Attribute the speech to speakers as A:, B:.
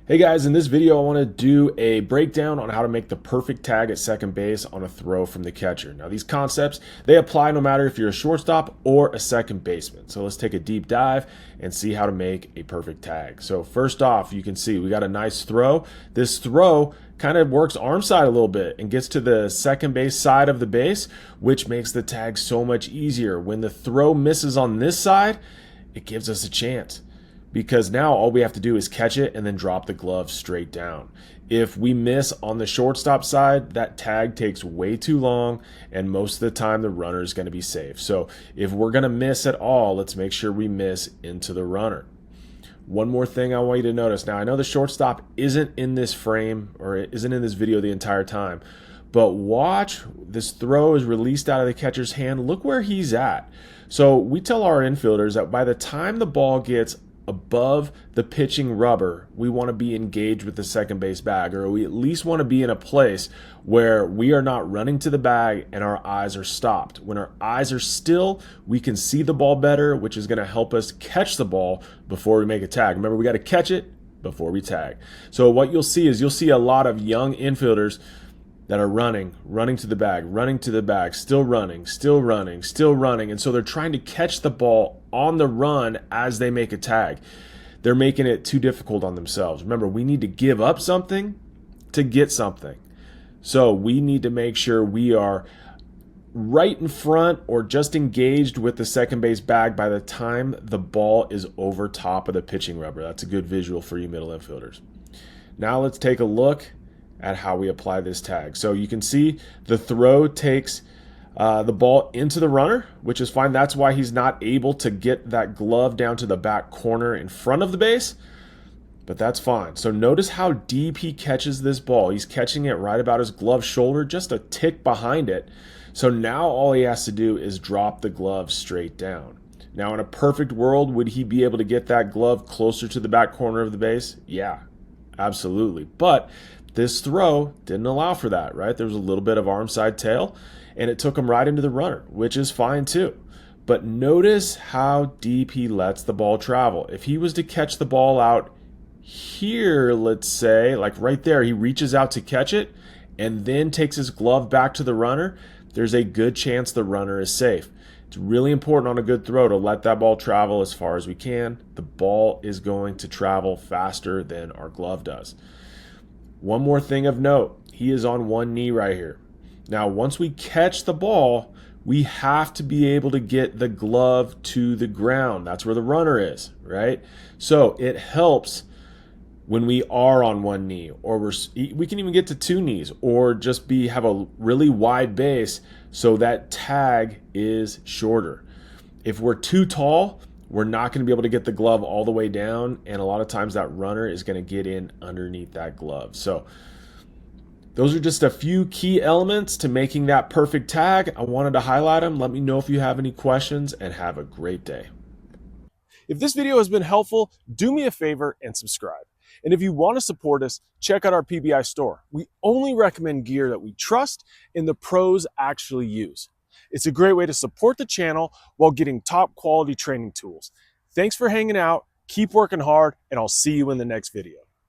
A: Hey guys, in this video I want to do a breakdown on how to make the perfect tag at second base on a throw from the catcher. Now these concepts, they apply no matter if you're a shortstop or a second baseman. So let's take a deep dive and see how to make a perfect tag. So first off, you can see we got a nice throw. This throw kind of works arm side a little bit and gets to the second base side of the base, which makes the tag so much easier. When the throw misses on this side, it gives us a chance, because now all we have to do is catch it and then drop the glove straight down. If we miss on the shortstop side, that tag takes way too long, and most of the time the runner is going to be safe. So if we're going to miss at all, let's make sure we miss into the runner. One more thing I want you to notice. Now, I know the shortstop isn't in this frame or isn't in this video the entire time, but watch, this throw is released out of the catcher's hand. Look where he's at. So we tell our infielders that by the time the ball gets above the pitching rubber, we want to be engaged with the second base bag, or we at least want to be in a place where we are not running to the bag and our eyes are stopped. When our eyes are still, we can see the ball better, which is going to help us catch the ball before we make a tag. Remember, we got to catch it before we tag. So what you'll see is you'll see a lot of young infielders that are running to the bag, still running. And so they're trying to catch the ball on the run as they make a tag. They're making it too difficult on themselves. Remember, we need to give up something to get something. So we need to make sure we are right in front or just engaged with the second base bag by the time the ball is over top of the pitching rubber. That's a good visual for you middle infielders. Now let's take a look at how we apply this tag. So you can see the throw takes the ball into the runner, which is fine. That's why he's not able to get that glove down to the back corner in front of the base, but that's fine. So notice how deep he catches this ball. He's catching it right about his glove shoulder, just a tick behind it. So now all he has to do is drop the glove straight down. Now, in a perfect world, would he be able to get that glove closer to the back corner of the base? Yeah, absolutely. But this throw didn't allow for that, right? There was a little bit of arm side tail, and it took him right into the runner, which is fine too. But notice how deep he lets the ball travel. If he was to catch the ball out here, let's say, like right there, he reaches out to catch it and then takes his glove back to the runner, there's a good chance the runner is safe. It's really important on a good throw to let that ball travel as far as we can. The ball is going to travel faster than our glove does. One more thing of note, he is on one knee right here. Now, once we catch the ball, we have to be able to get the glove to the ground. That's where the runner is, right? So it helps when we are on one knee, or we can even get to two knees, or just have a really wide base so that tag is shorter. If we're too tall, we're not going to be able to get the glove all the way down, and a lot of times that runner is going to get in underneath that glove. So those are just a few key elements to making that perfect tag. I wanted to highlight them. Let me know if you have any questions, and have a great day. If this video has been helpful, do me a favor and subscribe. And if you want to support us, check out our PBI store. We only recommend gear that we trust and the pros actually use. It's a great way to support the channel while getting top quality training tools. Thanks for hanging out, keep working hard, and I'll see you in the next video.